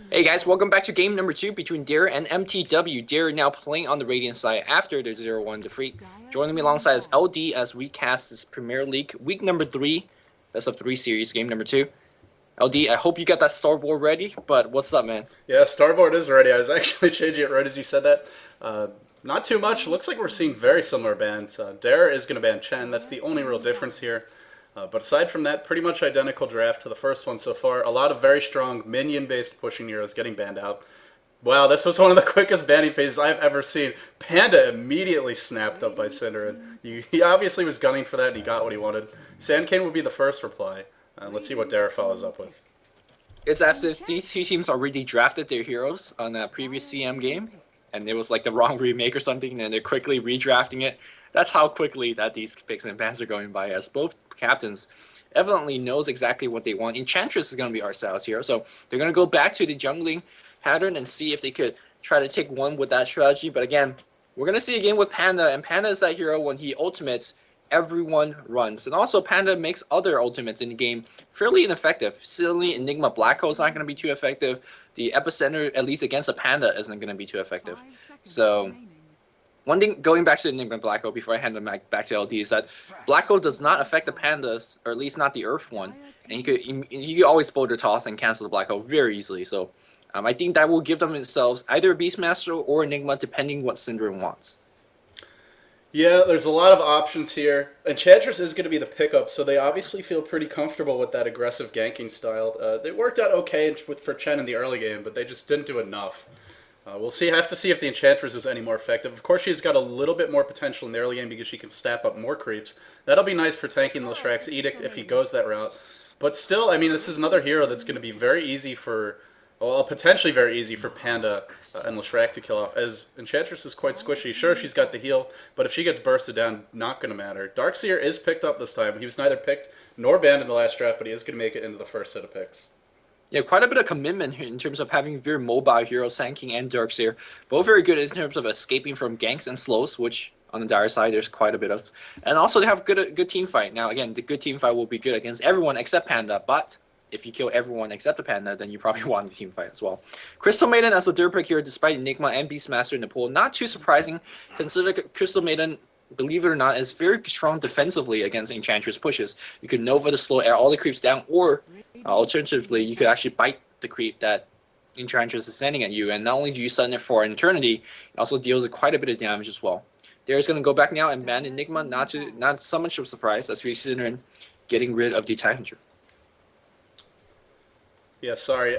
Hey guys, welcome back to game number 2 between Dare and mTw. Dare now playing on the Radiant side after their 0-1 defeat. Joining me alongside is LD as we cast this Premier League week number 3, best of 3 series, game number 2. LD, I hope you got that starboard ready, but what's up, man? Yeah, starboard is ready. I was actually changing it right as you said that. Not too much. Looks like we're seeing very similar bans. Dare is going to ban Chen. That's the only real difference here. But aside from that, pretty much identical draft to the first one so far. A lot of very strong minion-based pushing heroes getting banned out. Wow, this was one of the quickest banning phases I've ever seen. Panda immediately snapped up by Cinder, and he obviously was gunning for that, and he got what he wanted. Sandcane would be the first reply. Let's see what Dare follows up with. It's as if these two teams already drafted their heroes on that previous CM game, and it was like the wrong remake or something, and they're quickly redrafting it. That's how quickly that these picks and bans are going by, as both captains evidently knows exactly what they want. Enchantress is going to be our styles here, so they're going to go back to the jungling pattern and see if they could try to take one with that strategy. But again, we're going to see a game with Panda, and Panda is that hero when he ultimates, everyone runs. And also Panda makes other ultimates in the game fairly ineffective. Silly Enigma Black Hole is not going to be too effective. The Epicenter, at least against a Panda, isn't going to be too effective. So one thing, going back to the Enigma Black Hole before I hand the mic back to LD, is that Black Hole does not affect the Pandas, or at least not the Earth one. And you could always boulder toss and cancel the Black Hole very easily. So I think that will give them themselves either a Beastmaster or Enigma, depending what Syndrome wants. Yeah, there's a lot of options here. Enchantress is going to be the pickup, so they obviously feel pretty comfortable with that aggressive ganking style. They worked out okay for Chen in the early game, but they just didn't do enough. We'll see. Have to see if the Enchantress is any more effective. Of course, she's got a little bit more potential in the early game because she can stack up more creeps. That'll be nice for tanking Leshrax's Edict if he goes that route. But still, I mean, this is another hero that's going to be very easy for, well, potentially very easy for Panda and Leshrax to kill off, as Enchantress is quite squishy. Sure, she's got the heal, but if she gets bursted down, not going to matter. Darkseer is picked up this time. He was neither picked nor banned in the last draft, but he is going to make it into the first set of picks. Yeah, quite a bit of commitment here in terms of having very mobile heroes, Sandking and Darkseer. Both very good in terms of escaping from ganks and slows, which on the Dire side there's quite a bit of. And also they have good team fight. Now again, the good team fight will be good against everyone except Panda, but if you kill everyone except the Panda, then you probably want the team fight as well. Crystal Maiden as the third pick here, despite Enigma and Beastmaster in the pool. Not too surprising, consider Crystal Maiden, believe it or not, is very strong defensively against Enchantress pushes. You can Nova to slow all the creeps down, or alternatively, you could actually bite the creep that Enchantress is sending at you, and not only do you stun it for an eternity, it also deals quite a bit of damage as well. Dare's going to go back now and ban Enigma, not so much of a surprise, as we see in getting rid of the Tidehunter. Yeah, sorry.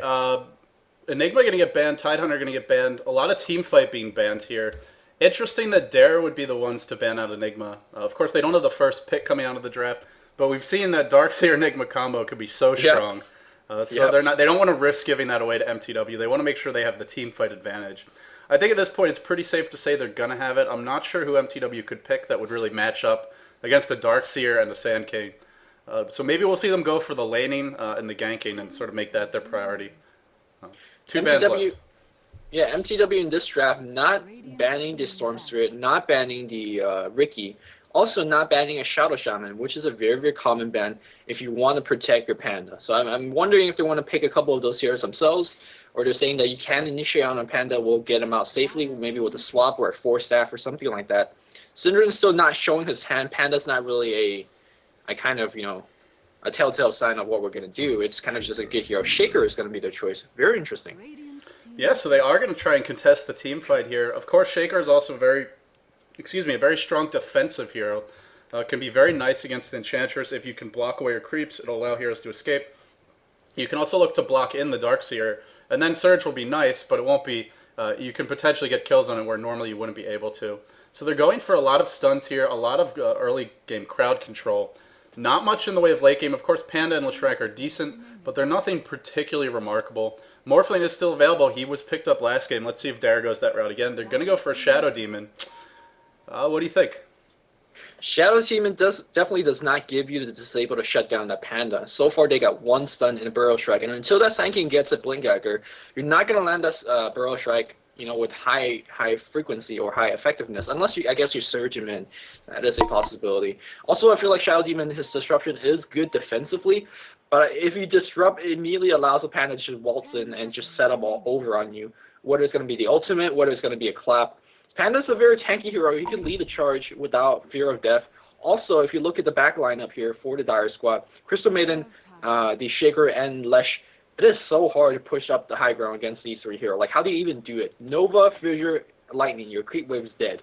Enigma going to get banned, Tidehunter going to get banned. A lot of team fight being banned here. Interesting that Dare would be the ones to ban out Enigma. Of course, they don't have the first pick coming out of the draft, but we've seen that Darkseer Enigma combo could be so strong. So they don't want to risk giving that away to mTw. They want to make sure they have the team fight advantage. I think at this point it's pretty safe to say they're going to have it. I'm not sure who mTw could pick that would really match up against the Darkseer and the Sandking. So maybe we'll see them go for the laning and the ganking and sort of make that their priority. Two bans left. Yeah, mTw in this draft not banning the Storm Spirit, not banning the Riki, also not banning a Shadow Shaman, which is a very, very common ban if you want to protect your Panda. So I'm wondering if they want to pick a couple of those heroes themselves, or they're saying that you can initiate on a Panda, we'll get him out safely, maybe with a swap or a 4-staff or something like that. Syndra's still not showing his hand. Panda's not really a kind of, a telltale sign of what we're going to do. It's kind of just a good hero. Shaker is going to be their choice. Very interesting. Yeah, so they are going to try and contest the team fight here. Of course, Shaker is also a very strong defensive hero. Can be very nice against Enchantress. If you can block away your creeps, it'll allow heroes to escape. You can also look to block in the Darkseer, and then Surge will be nice, but it won't be. You can potentially get kills on it where normally you wouldn't be able to. So they're going for a lot of stuns here, a lot of early game crowd control. Not much in the way of late game. Of course, Panda and Leshrax are decent, but they're nothing particularly remarkable. Morphling is still available. He was picked up last game. Let's see if Dare goes that route again. They're going to go for a Shadow Demon. What do you think? Shadow Demon definitely does not give you the disable to shut down that Panda. So far, they got one stun in a Burrow Strike, and until that Sandking gets a Blink Dagger, you're not going to land that Burrow Strike, with high frequency or high effectiveness, unless I guess you surge him in. That is a possibility. Also, I feel like Shadow Demon, his disruption is good defensively, But if you disrupt, it immediately allows the Panda to just waltz in and just set up all over on you. Whether it's going to be the ultimate, whether it's going to be a clap. Panda's a very tanky hero. He can lead a charge without fear of death. Also, if you look at the back lineup here for the Dire squad, Crystal Maiden, the Shaker, and Lesh, it is so hard to push up the high ground against these three heroes. Like, how do you even do it? Nova, Fissure, Lightning, your creep wave is dead.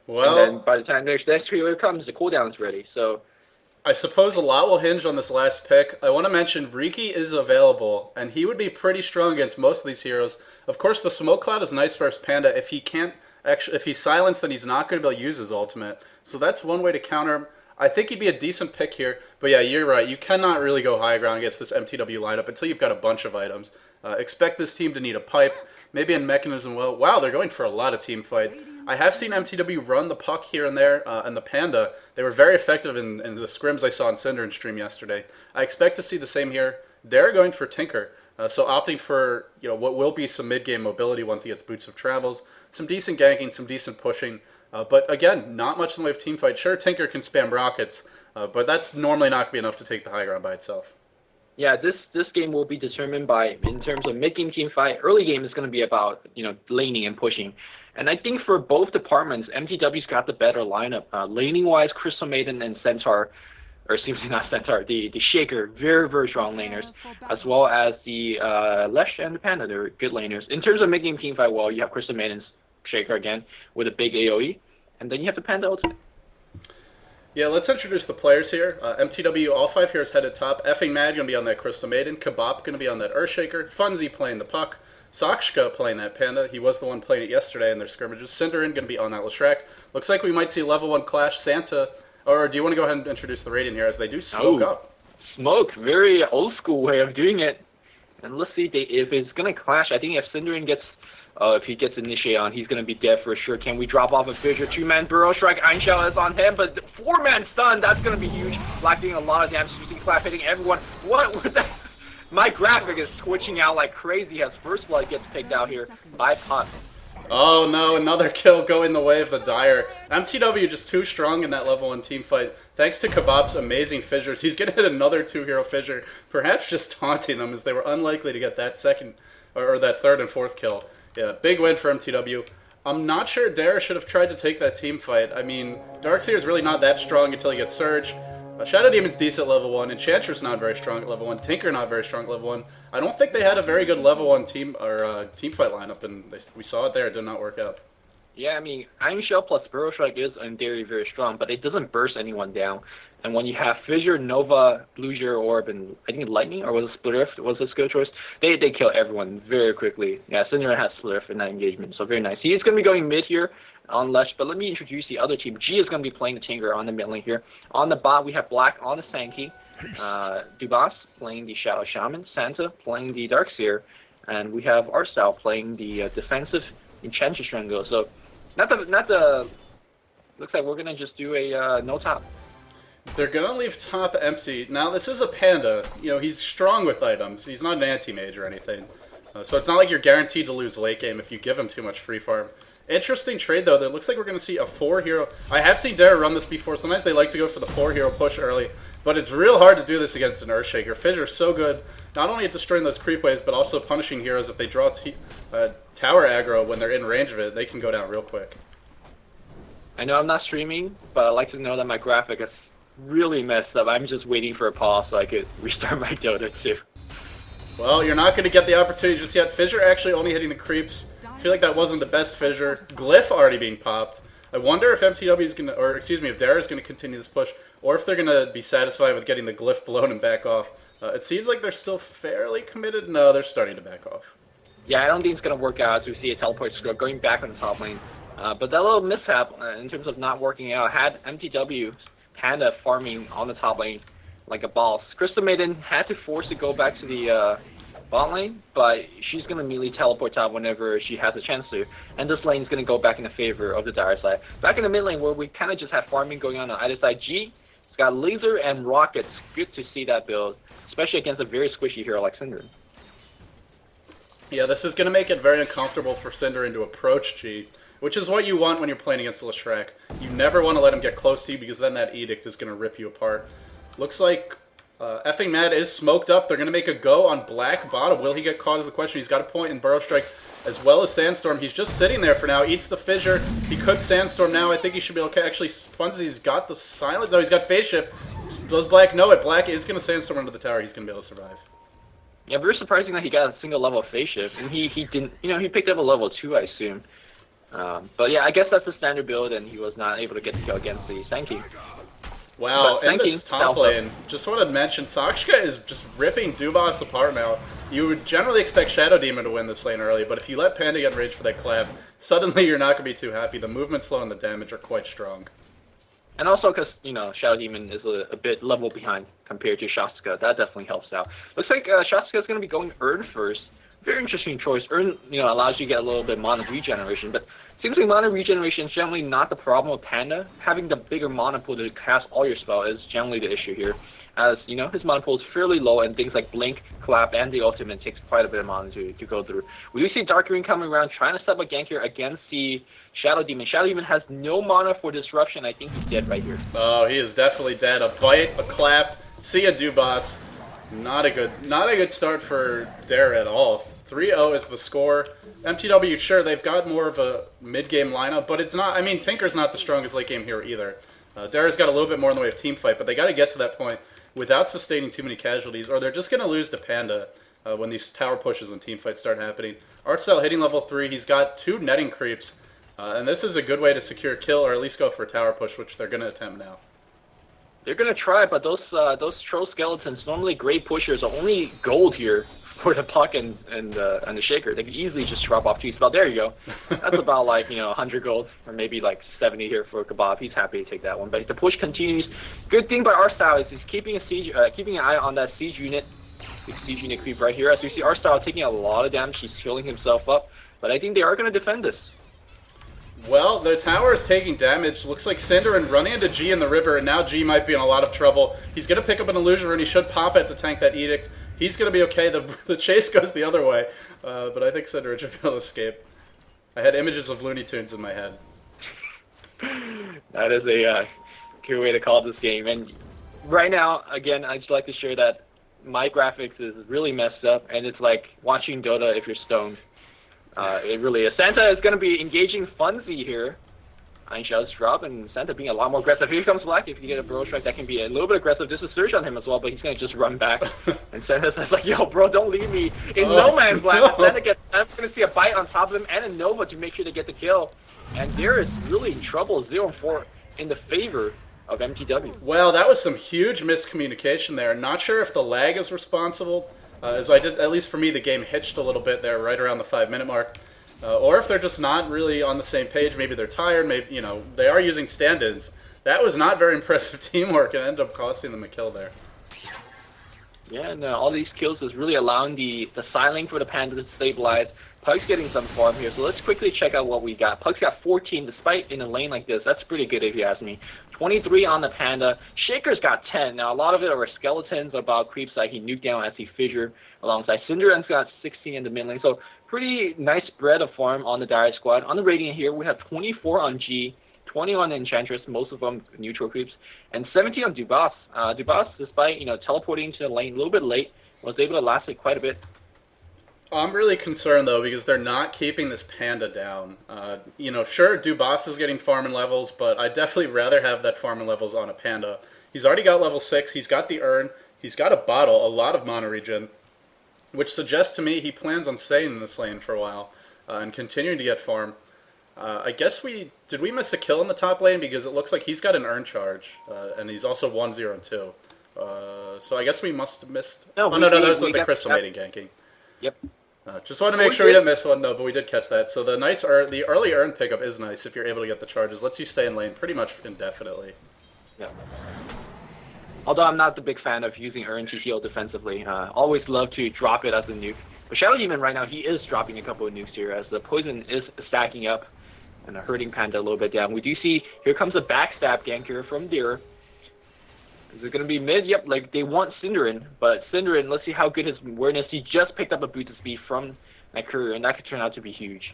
Well, and then by the time the next creep wave comes, the cooldown is ready. So I suppose a lot will hinge on this last pick. I want to mention Riki is available, and he would be pretty strong against most of these heroes. Of course, the Smoke Cloud is nice versus Panda. If he's silenced, then he's not going to be able to use his ultimate. So that's one way to counter him. I think he'd be a decent pick here. But yeah, you're right. You cannot really go high ground against this mTw lineup until you've got a bunch of items. Expect this team to need a pipe, maybe a mechanism. Well, wow, they're going for a lot of team fight. I have seen mTw run the puck here and there, and the Panda. They were very effective in the scrims I saw on Cinderin stream yesterday. I expect to see the same here. They're going for Tinker, so opting for what will be some mid-game mobility once he gets Boots of Travels, some decent ganking, some decent pushing. But again, not much in the way of team fight. Sure, Tinker can spam rockets, but that's normally not going to be enough to take the high ground by itself. yeah, this game will be determined by, in terms of mid-game team fight. Early game is going to be about laning and pushing. And I think for both departments, mTw's got the better lineup. Laning-wise, Crystal Maiden and Centaur, or excuse me, not Centaur, the Shaker, very, very strong laners, as well as the Lesh and the Panda, they're good laners. In terms of mid-game team fight, well, you have Crystal Maiden's Shaker again with a big AoE, and then you have the Panda ultimate. Yeah, let's introduce the players here. mTw, all 5 heroes headed top. Effing Mad going to be on that Crystal Maiden. Kabop going to be on that Earthshaker. Funzy playing the puck. Sakshka playing that Panda. He was the one playing it yesterday in their scrimmages. Cinderin going to be on that Leshrac. Looks like we might see level 1 clash. Santa, or do you want to go ahead and introduce the Radiant here as they do smoke up? Smoke, very old school way of doing it. And let's see if it's going to clash. I think if Cinderin gets, if he gets initiated on, he's going to be dead for sure. Can we drop off a Fissure? 2-man Burrow Strike, Einshell is on him, but 4-man stun, that's going to be huge. Black doing a lot of damage, you see Clap hitting everyone. What was that? My graphic is twitching out like crazy as First Blood gets picked out here by Puck. Oh no, another kill going the way of the Dire. mTw just too strong in that level 1 team fight. Thanks to Kabop's amazing fissures, he's going to hit another 2-hero fissure, perhaps just taunting them as they were unlikely to get that second, or that third and fourth kill. Yeah, big win for mTw. I'm not sure Dara should have tried to take that team fight. I mean, Darkseer is really not that strong until he gets Surge. Shadow Demon's decent at level 1, Enchantress not very strong at level 1, Tinker not very strong at level 1. I don't think they had a very good level 1 team team fight lineup, and we saw it there. It did not work out. Yeah, I mean, Iron Shell plus Burrow Strike is in theory very strong, but it doesn't burst anyone down. And when you have Fissure, Nova, Blue Zero Orb, and I think Lightning, or was it Split Rift, was a skill choice, they kill everyone very quickly. Yeah, Cinder has Split Rift in that engagement, so very nice. He is going to be going mid here on Lesh, but let me introduce the other team. G is going to be playing the Tinker on the mid lane here. On the bot, we have Black on the Sankey, Dubas playing the Shadow Shaman, Santa playing the Darkseer, and we have Arstyle playing the defensive Enchantress Strangle. So, not the. Looks like we're gonna just do a no top. They're gonna leave top empty. Now this is a Panda. He's strong with items. He's not an anti-mage or anything, so it's not like you're guaranteed to lose late game if you give him too much free farm. Interesting trade, though. That looks like we're going to see a 4-hero. I have seen Dara run this before. Sometimes they like to go for the 4-hero push early, but it's real hard to do this against an Earthshaker. Fissure's so good, not only at destroying those creep waves, but also punishing heroes if they draw tower aggro when they're in range of it. They can go down real quick. I know I'm not streaming, but I like to know that my graphic is really messed up. I'm just waiting for a pause so I could restart my Dota too. Well, you're not going to get the opportunity just yet. Fissure actually only hitting the creeps. I feel like that wasn't the best Fissure. Glyph already being popped. I wonder if mTw is going to, or excuse me, if Dara is going to continue this push, or if they're going to be satisfied with getting the Glyph blown and back off. It seems like they're still fairly committed. No, they're starting to back off. Yeah, I don't think it's going to work out as we see a teleport script going back on the top lane. But that little mishap in terms of not working out had mTw Panda farming on the top lane like a boss. Crystal Maiden had to force to go back to the bot lane, but she's going to immediately teleport top whenever she has a chance to. And this lane is going to go back in the favor of the Dire side. Back in the mid lane where we kind of just have farming going on either side. G, it's got laser and rockets. Good to see that build, especially against a very squishy hero like Cinderin. Yeah, this is going to make it very uncomfortable for Cinderin to approach G, which is what you want when you're playing against Leshrac. You never want to let him get close to you because then that Edict is going to rip you apart. Looks like Effing Mad is smoked up. They're going to make a go on Black bottom. Will he get caught is the question. He's got a point in Burrow Strike as well as Sandstorm. He's just sitting there for now. Eats the Fissure. He could Sandstorm now. I think he should be okay. Actually, Funzy's got the Silent. No, he's got Phase Shift. Does Black know it? Black is going to Sandstorm into the tower. He's going to be able to survive. Yeah, very surprising that he got a single level Phase Shift, and he didn't. He picked up a level 2, I assume. But yeah, I guess that's the standard build, and he was not able to get the kill against the Senki. Wow, in this top lane, just want to mention, Sakshka is just ripping Dubas apart now. You would generally expect Shadow Demon to win this lane early, but if you let Panda get enraged for that clap, suddenly you're not going to be too happy. The movement slow and the damage are quite strong. And also because, Shadow Demon is a bit level behind compared to Shaska. That definitely helps out. Looks like Shaska is going to be going Urn first. Very interesting choice. Urn, allows you to get a little bit mana regeneration, but seems like mana regeneration is generally not the problem with Panda. Having the bigger mana pool to cast all your spell is generally the issue here. As, his mana pool is fairly low, and things like Blink, Clap, and the ultimate takes quite a bit of mana to go through. We do see Dark Green coming around, trying to set up a gank here against the Shadow Demon. Shadow Demon has no mana for Disruption. I think he's dead right here. Oh, he is definitely dead. A bite, a clap, see a Dubas. Not a good start for Dare at all. 3-0 is the score. mTw, sure, they've got more of a mid-game lineup, but it's not... I mean, Tinker's not the strongest late-game hero either. Dare's got a little bit more in the way of team fight, but they got to get to that point without sustaining too many casualties, or they're just going to lose to Panda when these tower pushes and team fights start happening. Artstyle hitting level 3. He's got 2 netting creeps, and this is a good way to secure a kill, or at least go for a tower push, which they're going to attempt now. They're going to try, but those troll skeletons, normally great pushers, are only gold here for the puck and the shaker. They could easily just drop off 2 spell. There you go. That's about 100 gold, or maybe 70 here for Kebab. He's happy to take that one. But the push continues. Good thing by Artstyle is he's keeping an eye on that siege unit. Big siege unit creep right here. As we see Artstyle taking a lot of damage, he's healing himself up. But I think they are going to defend this. Well, their tower is taking damage. Looks like Cinderin running into G in the river, and now G might be in a lot of trouble. He's going to pick up an illusion, and he should pop it to tank that Edict. He's going to be okay. The chase goes the other way, but I think Cinderin should be able to escape. I had images of Looney Tunes in my head. That is a good way to call this game. And right now, again, I'd just like to share that my graphics is really messed up, and it's like watching Dota if you're stoned. It really is. Santa is going to be engaging Funzy here. Iron Shell's drop, and Santa being a lot more aggressive. Here comes Black. If you get a Burrow Strike, that can be a little bit aggressive. There's a surge on him as well, but he's going to just run back. And Santa's like, yo, bro, don't leave me in no man's land. No. Santa gets, I'm going to see a bite on top of him and a Nova to make sure to get the kill. And there is really trouble, 0-4 in the favor of mTw. Well, that was some huge miscommunication there. Not sure if the lag is responsible. As I did, at least for me, the game hitched a little bit there right around the 5-minute mark. Or if they're just not really on the same page, maybe they're tired, maybe, they are using stand-ins. That was not very impressive teamwork and ended up costing them a kill there. Yeah, and all these kills is really allowing the Siling for the Panda to stabilize. Pug's getting some farm here, so let's quickly check out what we got. Pug's got 14, despite in a lane like this. That's pretty good if you ask me. 23 on the Panda. Shaker's got 10. Now, a lot of it are skeletons about creeps that he nuked down as he fissure alongside. Cinderen's got 16 in the mid lane, so pretty nice spread of farm on the Dire squad. On the Radiant here, we have 24 on G, 20 on Enchantress, most of them neutral creeps, and 17 on Dubas. Dubas, despite teleporting to the lane a little bit late, was able to last it quite a bit. I'm really concerned, though, because they're not keeping this Panda down. Sure, Dubas is getting farming levels, but I'd definitely rather have that farming levels on a Panda. He's already got level 6, he's got the Urn, he's got a bottle, a lot of mana regen, which suggests to me he plans on staying in this lane for a while and continuing to get farm. I guess did we miss a kill in the top lane, because it looks like he's got an Urn charge, and he's also 1-0-2. So I guess we must have missed... No, that was the Crystal Maiden ganking. Yep. Just wanted to make sure we didn't miss one. No, but we did catch that. So the early Urn pickup is nice if you're able to get the charges. Lets you stay in lane pretty much indefinitely. Yeah. Although I'm not the big fan of using Urn to heal defensively. Always love to drop it as a nuke. But Shadow Demon right now, he is dropping a couple of nukes here as the poison is stacking up and hurting Panda a little bit down. We do see, here comes a backstab gank here from Deer. Is it going to be mid? Yep, they want Cinderin, but Cinderin, let's see how good his awareness. He just picked up a boot to speed from that courier, and that could turn out to be huge.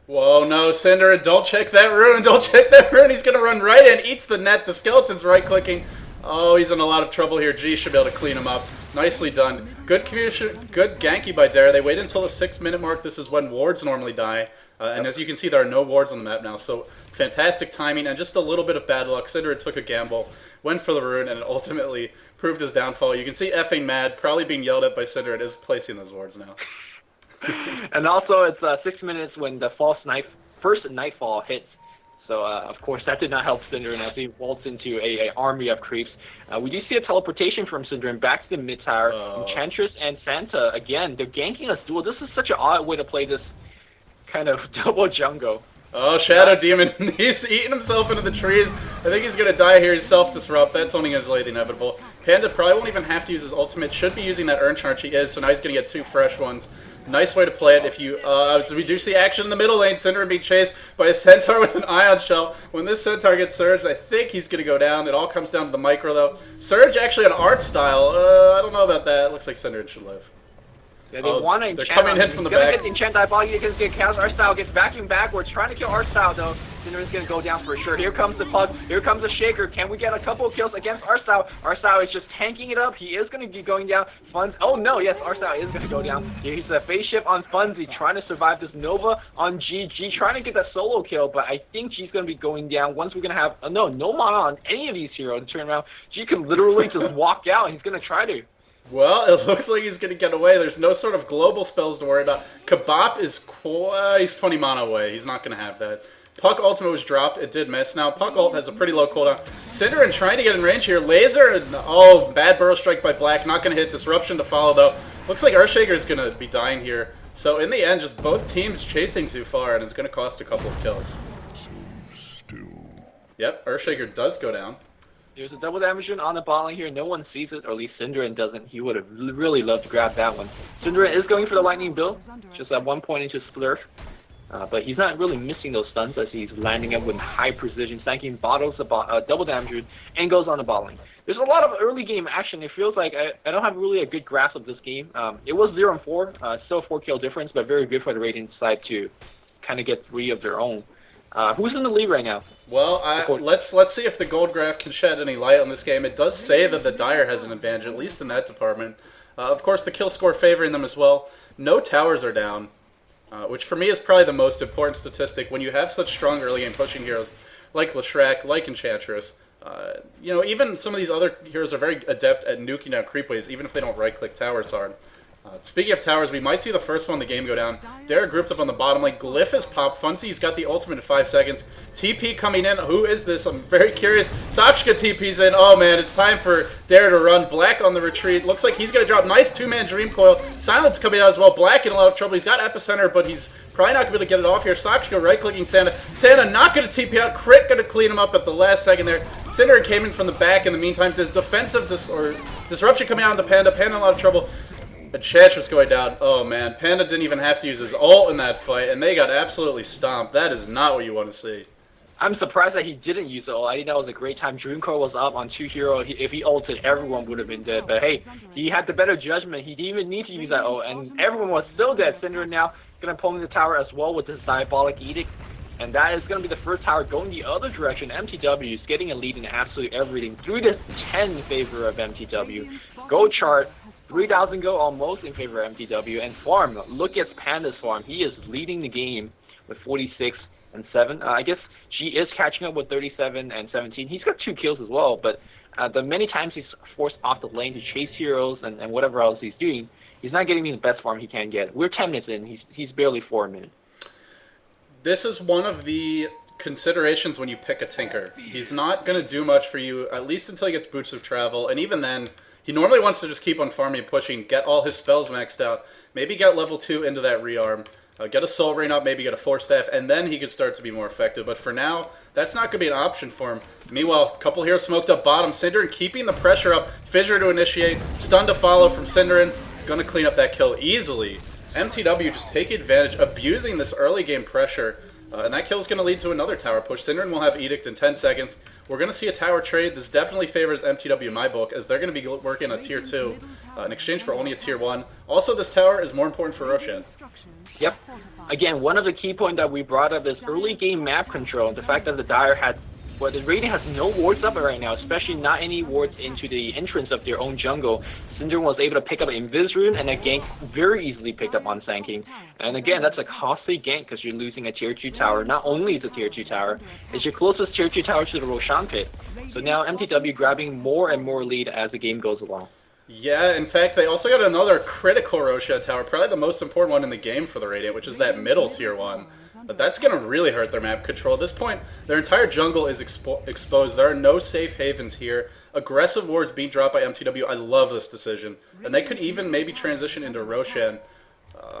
Whoa, no, Cinderin, don't check that rune, don't check that rune. He's going to run right in, eats the net, the skeleton's right-clicking. Oh, he's in a lot of trouble here. G should be able to clean him up. Nicely done. Good communication, good ganky by Dare. They wait until the 6-minute mark. This is when wards normally die. And as you can see, there are no wards on the map now. So fantastic timing and just a little bit of bad luck. Syndra took a gamble, went for the rune, and it ultimately proved his downfall. You can see effing mad, probably being yelled at by Syndra. It is placing those wards now. And also, it's 6 minutes when the first Nightfall hits. So, of course, that did not help Syndra as he vaults into a army of creeps. We do see a teleportation from Syndra back to the mid tower. Enchantress and Santa, again, they're ganking us duel. This is such an odd way to play this kind of double jungle. Oh, Shadow Demon, he's eating himself into the trees. I think he's going to die here. He's self-disrupt. That's only going to delay the inevitable. Panda probably won't even have to use his ultimate. Should be using that Urn Charge. He is, so now he's going to get 2 fresh ones. Nice way to play it. If you, so we do see action in the middle lane. Syndra being chased by a Centaur with an Ion Shell. When this Centaur gets surged, I think he's going to go down. It all comes down to the micro, though. Surge actually an art style. I don't know about that. It looks like Syndra should live. Yeah, they want to they're coming in from the back. Get the enchant diabolic against the chaos. Artstyle gets vacuumed backwards, trying to kill Artstyle though. Syndra's gonna go down for sure. Here comes the Pug. Here comes the Shaker. Can we get a couple of kills against Artstyle? Artstyle is just tanking it up. He is gonna be going down. Funz. Oh no, yes, Artstyle is gonna go down. He's a phase shift on Funzy, trying to survive this Nova on G. G trying to get that solo kill, but I think G's gonna be going down. Once we're gonna have no mana on any of these heroes to turn around, G can literally just walk out. He's gonna try to. Well, it looks like he's going to get away. There's no sort of global spells to worry about. Kabop is he's 20 mana away. He's not going to have that. Puck ultimate was dropped. It did miss. Now, Puck ult has a pretty low cooldown. Syndra trying to get in range here. Laser, and, oh, bad burrow strike by Black. Not going to hit. Disruption to follow, though. Looks like Earthshaker is going to be dying here. So, in the end, just both teams chasing too far, and it's going to cost a couple of kills. Yep, Earthshaker does go down. There's a double damage rune on the bot lane here. No one sees it, or at least Syndra doesn't. He would have really loved to grab that one. Syndra is going for the lightning build, just at one point into Splurf. But he's not really missing those stuns as he's landing them with high precision, stacking bottles of double damage rune, and goes on the bot lane. There's a lot of early game action. It feels like I don't have really a good grasp of this game. It was 0-4, still a 4-kill difference, but very good for the Radiant side to kind of get 3 of their own. Who's in the lead right now? Well, let's see if the gold graph can shed any light on this game. It does say that the Dire has an advantage, at least in that department. Of course, the kill score favoring them as well. No towers are down, which for me is probably the most important statistic. When you have such strong early game pushing heroes like Leshrac, like Enchantress, you know, even some of these other heroes are very adept at nuking down creep waves, even if they don't right-click towers hard. Speaking of towers, we might see the first one in the game go down. Dare grouped up on the bottom lane. Glyph is popped. Funzy's got the ultimate in 5 seconds. TP coming in. Who is this? I'm very curious. Sakshka TP's in. Oh man, it's time for Dare to run. Black on the retreat. Looks like he's going to drop. Nice 2-man Dream Coil. Silence coming out as well. Black in a lot of trouble. He's got Epicenter, but he's probably not going to be able to get it off here. Sakshka right-clicking Santa. Santa not going to TP out. Crit going to clean him up at the last second there. Syndra came in from the back in the meantime. Does defensive disruption coming out on the Panda. Panda in a lot of trouble. Enchantress going down. Oh man, Panda didn't even have to use his ult in that fight, and they got absolutely stomped. That is not what you want to see. I'm surprised that he didn't use the ult. I think that was a great time. Dreamcore was up on 2 hero. If he ulted, everyone would have been dead. But hey, he had the better judgment. He didn't even need to use that ult, and everyone was still dead. Syndra now going to pull in the tower as well with his Diabolic Edict. And that is going to be the first tower going the other direction. mTw is getting a lead in absolutely everything. 3-10 in favor of mTw. Go chart. 3,000 go almost in favor of mTw. And farm, look at Panda's farm. He is leading the game with 46 and 7. I guess she is catching up with 37 and 17. He's got 2 kills as well, but the many times he's forced off the lane to chase heroes and whatever else he's doing, he's not getting the best farm he can get. We're 10 minutes in. He's barely 4 minutes. This is one of the considerations when you pick a Tinker. He's not going to do much for you, at least until he gets Boots of Travel, and even then, he normally wants to just keep on farming and pushing, get all his spells maxed out, maybe get level 2 into that rearm, get a Soul Rain up, maybe get a Force Staff, and then he could start to be more effective. But for now, that's not going to be an option for him. Meanwhile, a couple heroes smoked up bottom. Syndra keeping the pressure up, Fissure to initiate, stun to follow from Syndra, going to clean up that kill easily. mTw just taking advantage, abusing this early game pressure, and that kill is going to lead to another tower push. Syndra will have Edict in 10 seconds. We're going to see a tower trade. This definitely favors mTw in my book, as they're going to be working a tier 2 in exchange for only a tier 1. Also, this tower is more important for Roshan. Yep. Again, one of the key points that we brought up is early game map control. The fact that the Dire had But the Radiant has no wards up right now, especially not any wards into the entrance of their own jungle. Syndrome was able to pick up an Invis Rune, and a gank very easily picked up on Sand King. And again, that's a costly gank because you're losing a tier 2 tower. Not only is it a tier 2 tower, it's your closest tier 2 tower to the Roshan pit. So now mTw grabbing more and more lead as the game goes along. Yeah, in fact, they also got another critical Roshan tower, probably the most important one in the game for the Radiant, which is that middle tier 1. But that's going to really hurt their map control. At this point, their entire jungle is exposed. There are no safe havens here. Aggressive wards being dropped by mTw. I love this decision. And they could even maybe transition into Roshan.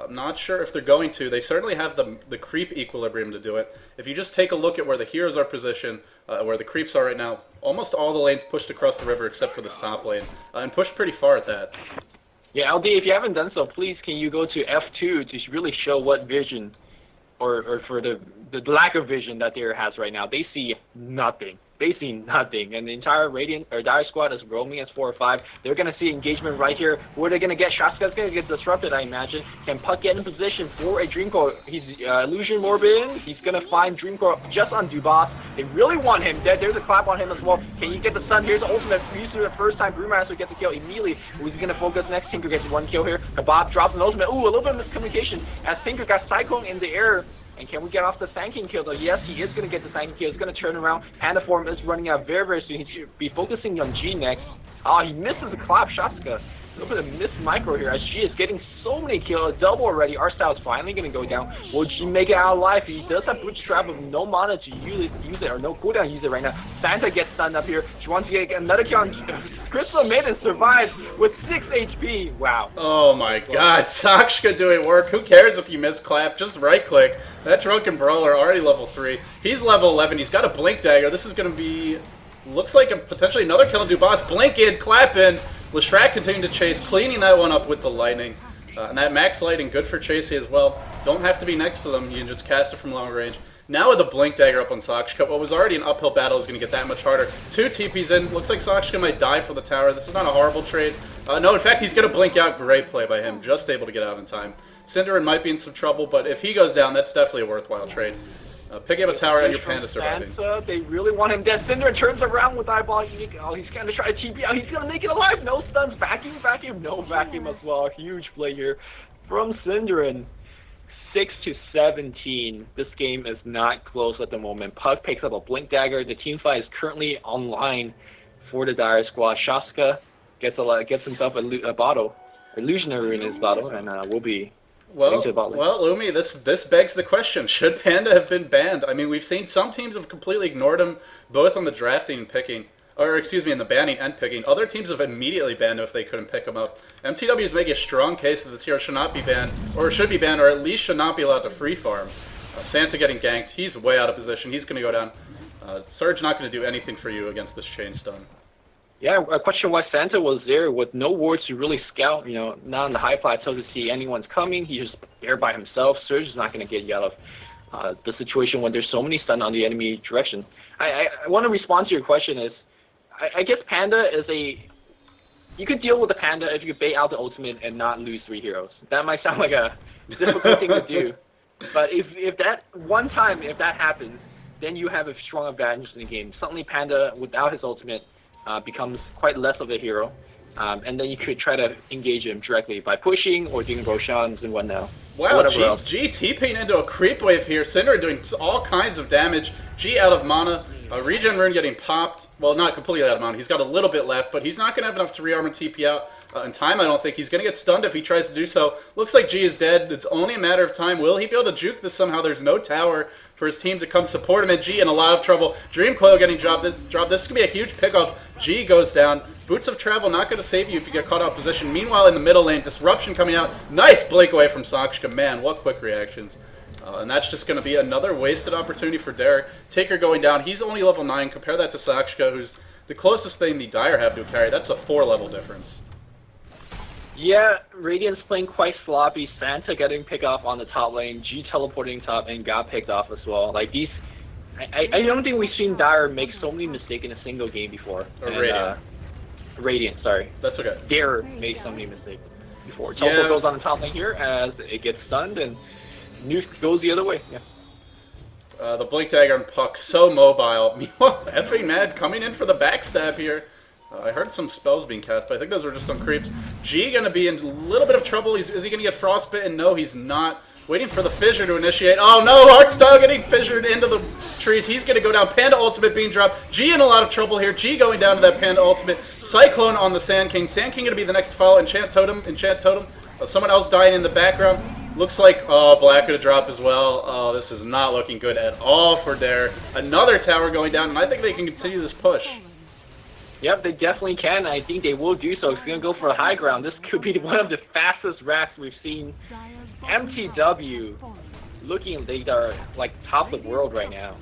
I'm not sure if they're going to. They certainly have the creep equilibrium to do it. If you just take a look at where the heroes are positioned, where the creeps are right now, almost all the lanes pushed across the river except for this top lane, and pushed pretty far at that. Yeah, LD, if you haven't done so, please can you go to F2 to really show what vision, or for the lack of vision that there has right now. They see nothing. They see nothing, and the entire Radiant or Dire squad is roaming as 4 or 5. They're gonna see engagement right here. Where they're gonna get Shaska's gonna get disrupted, I imagine. Can Puck get in position for a Dreamcore? He's Illusion Morbid. He's gonna find Dreamcore just on Dubas. They really want him dead. There's a clap on him as well. Can you get the stun? Here's the ultimate. Used the first time. Brewmaster gets the kill immediately. Who's he gonna focus next? Tinker gets 1 kill here. Kebab drops an ultimate. Ooh, a little bit of miscommunication as Tinker got Cyclone in the air. And can we get off the Sand King kill though? Yes, he is going to get the Sand King kill. He's going to turn around. Panda form is running out very, very soon. He should be focusing on G next. He misses the clap. Shaska. A little bit of missed micro here as G is getting so many kills. A double already. Our style is finally going to go down. Will G make it out alive? He does have Bootstrap with no mana to use it, or no cooldown to use it right now. Santa gets stunned up here. She wants to get another kill on Crystal Maiden survives with 6 HP. Wow. Oh my god, Sakshka doing work. Who cares if you misclap? Just right click. That Drunken Brawler already level 3. He's level 11. He's got a Blink Dagger. This is going to be... looks like potentially another kill on Dubas. Blink in, clap in. Leshrac continuing to chase, cleaning that one up with the lightning. And that max lighting, good for Chasey as well. Don't have to be next to them. You can just cast it from long range. Now with the Blink Dagger up on Sakshka, what was already an uphill battle is going to get that much harder. 2 TPs in. Looks like Sakshka might die for the tower. This is not a horrible trade. No, in fact, he's going to blink out. Great play by him. Just able to get out in time. Cinderin might be in some trouble, but if he goes down, that's definitely a worthwhile trade. Picking up a tower and your Panda surviving. They really want him dead. Cinder turns around with Eyeball. Oh, he's going to try to TP out. He's going to make it alive. No stuns. Vacuum. No vacuum as well. Huge play here from Cinderin. 6-17. This game is not close at the moment. Puck picks up a Blink Dagger. The team fight is currently online for the Dire squad. Shaska gets himself a bottle, illusionary in his bottle, and we'll be... Well, Lumi, this begs the question: should Panda have been banned? I mean, we've seen some teams have completely ignored him, both on the drafting and picking, or excuse me, in the banning and picking. Other teams have immediately banned him if they couldn't pick him up. mTw is making a strong case that this hero should not be banned, or should be banned, or at least should not be allowed to free farm. Santa getting ganked. He's way out of position. He's going to go down. Surge not going to do anything for you against this chain stun. Yeah, a question why Santa was there with no wards to really scout, not on the high plateau to see anyone's coming. He's just there by himself. Surge is not going to get you out of the situation when there's so many stun on the enemy direction. I want to respond to your question is, I guess Panda is you could deal with the Panda if you could bait out the ultimate and not lose 3 heroes. That might sound like a difficult thing to do. But if that one time, if that happens, then you have a strong advantage in the game. Suddenly Panda, without his ultimate, becomes quite less of a hero, and then you could try to engage him directly by pushing or doing Roshans and whatnot. Wow, G TPing into a creep wave here. Cinder doing all kinds of damage. G out of mana. Regen Rune getting popped. Well, not completely out of mana. He's got a little bit left, but he's not going to have enough to rearm and TP out in time, I don't think. He's going to get stunned if he tries to do so. Looks like G is dead. It's only a matter of time. Will he be able to juke this somehow? There's no tower for his team to come support him, and G in a lot of trouble. Dream Coil getting dropped. This is going to be a huge pickoff. G goes down. Boots of Travel not going to save you if you get caught out of position. Meanwhile, in the middle lane, Disruption coming out. Nice blink away from Sakshka. Man, what quick reactions. And that's just going to be another wasted opportunity for Derek. Taker going down. He's only level 9. Compare that to Sakshka, who's the closest thing the Dire have to carry. That's a 4-level difference. Yeah, Radiant's playing quite sloppy. Santa getting picked off on the top lane. G teleporting top and got picked off as well. Like these, I don't think we've seen Dire make so many mistakes in a single game before. Radiant. Radiant, sorry. That's okay. Dare made so many mistakes before. Teleport goes on the top lane here as it gets stunned and Nuke goes the other way. Yeah. The Blink Dagger and Puck so mobile. Meanwhile, effing Mad coming in for the backstab here. I heard some spells being cast, but I think those were just some creeps. G gonna be in a little bit of trouble. Is he gonna get frostbitten? No, he's not. Waiting for the fissure to initiate. Oh no, Heartstyle getting fissured into the trees. He's gonna go down. Panda ultimate being dropped. G in a lot of trouble here. G going down to that Panda ultimate. Cyclone on the Sand King. Sand King gonna be the next follow. Enchant Totem. Enchant Totem. Someone else dying in the background. Looks like, oh, Black gonna drop as well. Oh, this is not looking good at all for Dare. Another tower going down, and I think they can continue this push. Yep, they definitely can. I think they will do so. It's going to go for a high ground. This could be one of the fastest racks we've seen. mTw looking, they are like top of the world right now.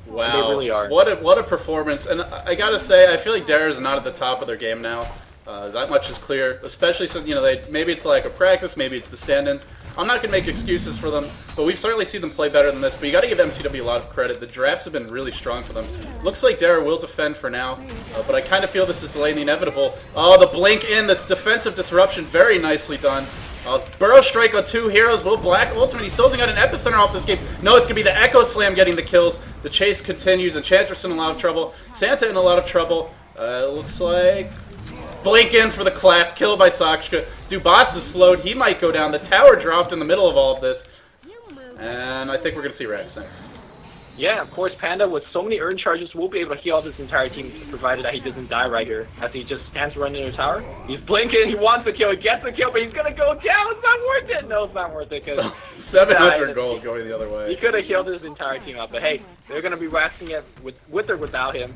Wow, they really are. What a performance! And I gotta say, I feel like Dare is not at the top of their game now. That much is clear, especially since, you know, maybe it's like a practice, maybe it's the stand-ins. I'm not going to make excuses for them, but we've certainly seen them play better than this. But you got to give mTw a lot of credit. The drafts have been really strong for them. Looks like Dara will defend for now, but I kind of feel this is delaying the inevitable. Oh, the blink in, this defensive disruption, very nicely done. Burrow Strike on 2 heroes. Will Black ultimate? He still hasn't got an epicenter off this game. No, it's going to be the Echo Slam getting the kills. The chase continues. Enchantress in a lot of trouble. Santa in a lot of trouble. Looks like Blink in for the clap. Killed by Sakshka. Dubas is slowed. He might go down. The tower dropped in the middle of all of this. And I think we're going to see Rax next. Yeah, of course, Panda with so many earn charges will be able to heal this entire team, provided that he doesn't die right here. As he just stands running in the tower. He's blinking, he wants the kill, he gets the kill, but he's gonna go down. It's not worth it. No, it's not worth it, because 700 gold going the other way. He could have healed his entire team up, but hey, they're gonna be waxing it with or without him.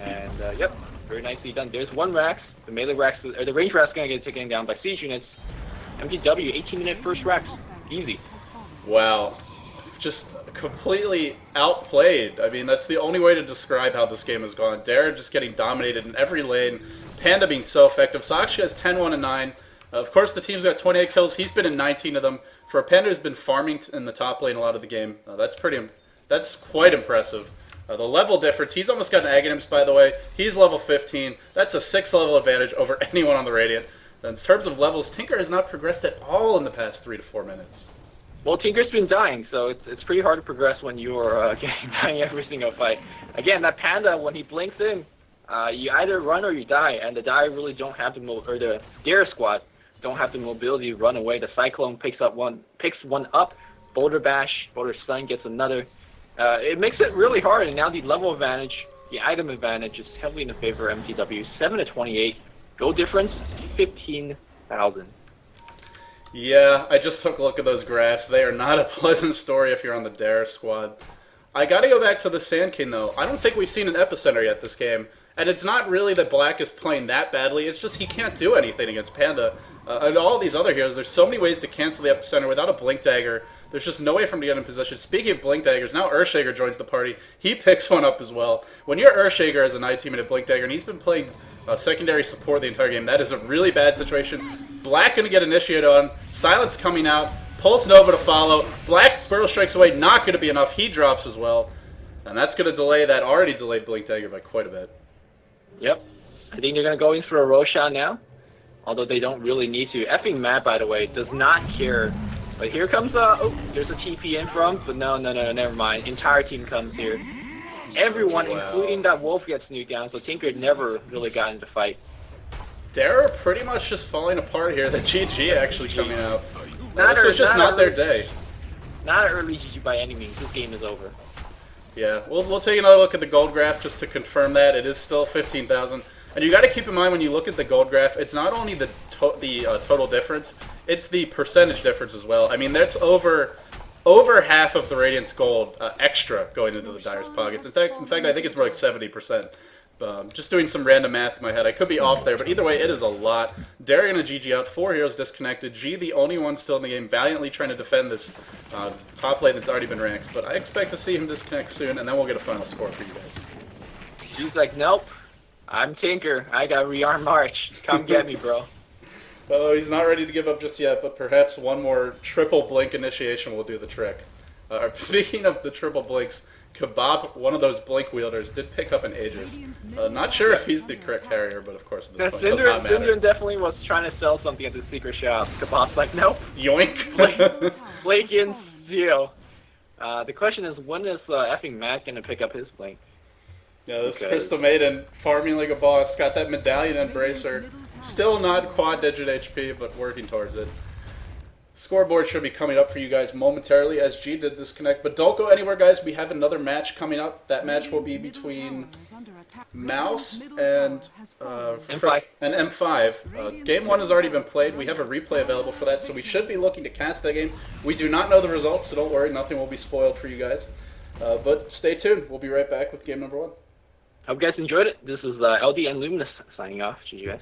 And yep, very nicely done. There's one Rax. The melee Rax, or the range Rax, gonna get taken down by siege units. mTw, 18-minute first Rax, easy. Wow. Just completely outplayed. I mean, that's the only way to describe how this game has gone. Dara just getting dominated in every lane. Panda being so effective. Sakshi has 10-1 and 9. Of course, the team's got 28 kills. He's been in 19 of them. For a Panda who's been farming in the top lane a lot of the game, that's quite impressive. The level difference, he's almost got an Aghanims, by the way. He's level 15. That's a 6-level advantage over anyone on the Radiant. In terms of levels, Tinker has not progressed at all in the past 3 to 4 minutes. Well, Tinker's been dying, so it's pretty hard to progress when you're dying every single fight. Again, that Panda, when he blinks in, you either run or you die, and the die really don't have the Dare squad don't have the mobility to run away. The Cyclone picks one up, Boulder Bash, Boulder Stun gets another. It makes it really hard, and now the level advantage, the item advantage is heavily in the favor of mTw. 7 to 28, goal difference 15,000. Yeah, I just took a look at those graphs. They are not a pleasant story if you're on the Dare squad. I gotta go back to the Sand King, though. I don't think we've seen an epicenter yet this game. And it's not really that Black is playing that badly, it's just he can't do anything against Panda. And all these other heroes, there's so many ways to cancel the epicenter without a Blink Dagger. There's just no way for him to get in position. Speaking of Blink Daggers, now Earthshaker joins the party. He picks one up as well. When you're Earthshaker as a 19-minute Blink Dagger, and he's been playing secondary support the entire game, that is a really bad situation. Black going to get initiated on. Silence coming out. Pulse Nova to follow. Black Squirrel strikes away. Not going to be enough. He drops as well. And that's going to delay that already delayed Blink Dagger by quite a bit. Yep. I think they're going to go in for a Roshan now. Although they don't really need to. Effing Matt, by the way, does not care. But here comes oh, there's a TP in from. But no, never mind. Entire team comes here. Everyone, including that Wolf, gets nuked down. So Tinker never really got into fight. Dara pretty much just falling apart here. The GG actually coming out. This is just not their day. Not an early GG by any means. This game is over. Yeah, we'll take another look at the gold graph just to confirm that. It is still 15,000. And you got to keep in mind when you look at the gold graph, it's not only the total difference, it's the percentage difference as well. I mean, that's over half of the Radiant's gold extra going into the Dire's pockets. In fact, I think it's more like 70%. Just doing some random math in my head. I could be off there, but either way, it is a lot. Darian and GG out. 4 heroes disconnected. G, the only one still in the game, valiantly trying to defend this top lane that's already been ranked. But I expect to see him disconnect soon, and then we'll get a final score for you guys. G's like, nope. I'm Tinker. I got rearm March. Come get me, bro. Oh, he's not ready to give up just yet, but perhaps one more triple blink initiation will do the trick. Speaking of the triple blinks, Kebab, one of those blink wielders, did pick up an Aegis. Not sure if he's the correct carrier, but of course at this point it does not matter. Syndrome definitely was trying to sell something at the secret shop. Kebab's like, nope. Yoink. Blake in Zio. The question is, when is effing Matt gonna pick up his blink? Yeah, this Okay. Crystal Maiden farming like a boss. Got that medallion embracer. Still not quad digit HP, but working towards it. Scoreboard should be coming up for you guys momentarily as G did disconnect. But don't go anywhere, guys. We have another match coming up. That match will be between Mouse and M5. and M5. Game 1 has already been played. We have a replay available for that, so we should be looking to cast that game. We do not know the results, so don't worry. Nothing will be spoiled for you guys. But stay tuned. We'll be right back with game number 1. Hope you guys enjoyed it. This is LD and Luminous signing off. See you guys.